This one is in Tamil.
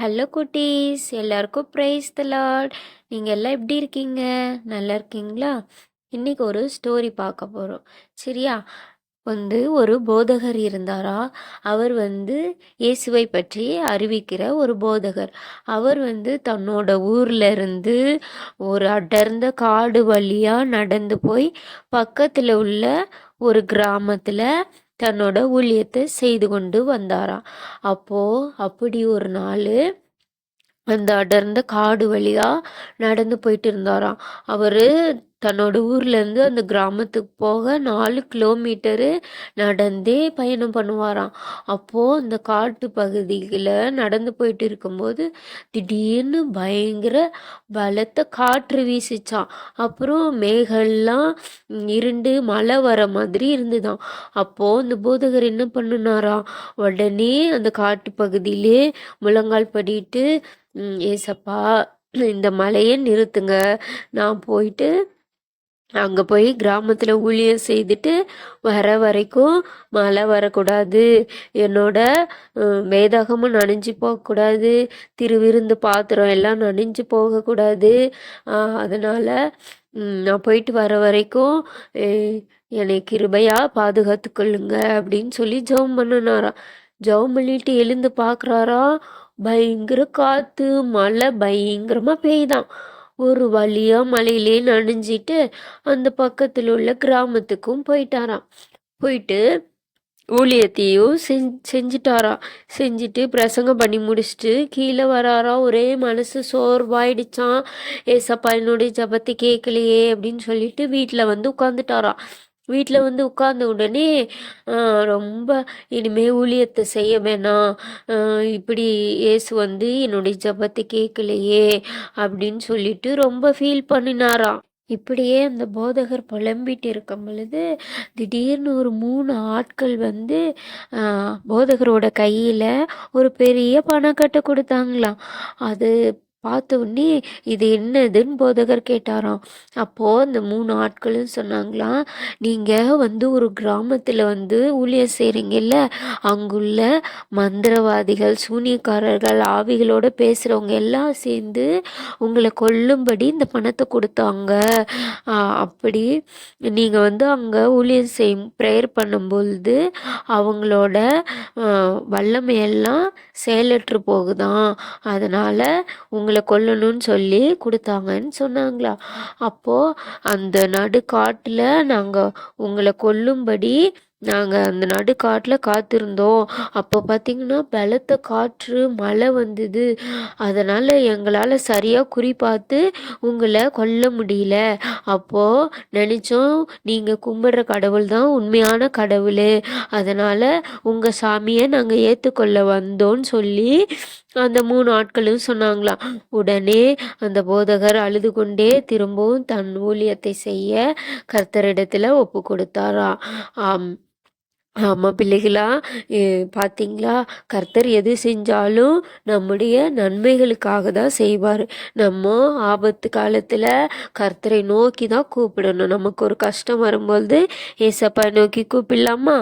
ஹலோ குட்டீஸ், எல்லாருக்கும் பிரைஸ் த லார்ட். நீங்கள் எல்லாம் எப்படி இருக்கீங்க? நல்லா இருக்கீங்களா? இன்னைக்கு ஒரு ஸ்டோரி பார்க்க போகிறோம். சரியா? ஒரு போதகர் இருந்தாரா. அவர் இயேசுவை பற்றி அறிவிக்கிற ஒரு போதகர். அவர் தன்னோட ஊர்ல இருந்து ஒரு அடர்ந்த காடு வழியா நடந்து போய் பக்கத்துல உள்ள ஒரு கிராமத்துல தன்னோட ஊழியத்தை செய்து கொண்டு வந்தாராம். அப்படி ஒரு நாள் அந்த அடர்ந்த காடு வழியா நடந்து போயிட்டு இருந்தாராம். அவரு தன்னோட ஊர்ல இருந்து அந்த கிராமத்துக்கு போக 4 கிலோமீட்டரு நடந்தே பயணம் பண்ணுவாராம். இந்த காட்டு பகுதியில நடந்து போயிட்டு இருக்கும்போது திடீர்னு பயங்கர பலத்த காற்று வீசிச்சான். அப்புறம் மேகெல்லாம் இருண்டு மழை வர மாதிரி இருந்துதான். இந்த போதகர் என்ன பண்ணுனாராம், உடனே அந்த காட்டு பகுதியிலே முழங்கால் படிட்டு, ஏசப்பா இந்த மழையை நிறுத்துங்க, நான் போயிட்டு அங்கே போய் கிராமத்தில் ஊழியம் செய்துட்டு வர வரைக்கும் மழை வரக்கூடாது, என்னோட வேதாகமும் நனைஞ்சு போகக்கூடாது, திருவிருந்து பாத்திரம் எல்லாம் நனைஞ்சு போகக்கூடாது, அதனால் நான் போயிட்டு வர வரைக்கும் என்னை கிருபையாக பாதுகாத்து கொள்ளுங்க அப்படின்னு சொல்லி ஜெபம் பண்ணினாராம். ஜெபம் பண்ணிட்டு எழுந்து பார்க்குறாரா, பயங்கர காற்று மழை பயங்கரமாக பெய்தான். ஒரு வழியா மலையிலே நனைஞ்சிட்டு அந்த பக்கத்தில் உள்ள கிராமத்துக்கும் போயிட்டாராம். போயிட்டு ஊழியத்தையும் செஞ்சிட்டாராம். செஞ்சுட்டு பிரசங்கம் பண்ணி முடிச்சுட்டு கீழே வராராம். ஒரே மனசு சோர்வாயிடுச்சான். ஏசப்பா என்னுடைய ஜபத்தை கேட்கலையே அப்படின்னு சொல்லிட்டு வீட்டில் உட்காந்துட்டாராம். வீட்டில் உட்கார்ந்த உடனே ரொம்ப இனிமே ஊழியத்தை செய்ய வேணாம், இப்படி இயேசு என்னுடைய ஜபத்தை கேட்கலையே அப்படின்னு சொல்லிட்டு ரொம்ப ஃபீல் பண்ணினாராம். இப்படியே அந்த போதகர் புலம்பிட்டு இருக்கும் பொழுது திடீர்னு ஒரு 3 ஆட்கள் போதகரோட கையில் ஒரு பெரிய பணக்கட்டை கொடுத்தாங்களாம். அது பார்த்த உடனே இது என்னதுன்னு போதகர் கேட்டாராம். அந்த 3 ஆட்களும் சொன்னாங்களாம், நீங்கள் ஒரு கிராமத்தில் ஊழியம் செய்கிறீங்கல்ல, அங்குள்ள மந்திரவாதிகள், சூனியக்காரர்கள், ஆவிகளோட பேசுகிறவங்க எல்லாம் சேர்ந்து உங்களை கொல்லும்படி இந்த பணத்தை கொடுத்தாங்க. அப்படி நீங்கள் அங்கே ஊழியம் ப்ரேயர் பண்ணும்பொழுது அவங்களோட வல்லமையெல்லாம் செயலற்று போகுதான், அதனால் உங்களை கொல்லணும்னு சொல்லி கொடுத்தாங்கன்னு சொன்னாங்களா. அந்த நடுக்காட்டில் நாங்கள் உங்களை கொல்லும்படி நாங்கள் அந்த நடுக்காட்டில் காத்திருந்தோம். பார்த்திங்கன்னா பலத்த காற்று மழை வந்தது, அதனால் எங்களால் சரியாக குறிப்பார்த்து உங்களை கொல்ல முடியல. நினச்சோம் நீங்கள் கும்பிட்ற கடவுள் தான் உண்மையான கடவுள், அதனால் உங்கள் சாமியை நாங்கள் ஏற்றுக்கொள்ள வந்தோன்னு சொல்லி அந்த 3 ஆட்களும் சொன்னாங்களாம். உடனே அந்த போதகர் அழுது கொண்டே திரும்பவும் தன் ஊழியத்தை செய்ய கர்த்தரிடத்தில் ஒப்பு கொடுத்தாராம். ஆமாம் பிள்ளைகளா, பார்த்தீங்களா, கர்த்தர் எது செஞ்சாலும் நம்முடைய நன்மைகளுக்காக தான் செய்வார். நம்ம ஆபத்து காலத்தில் கர்த்தரை நோக்கி தான் கூப்பிடணும். நமக்கு ஒரு கஷ்டம் வரும்போது ஏசப்பா நோக்கி கூப்பிடலாமா?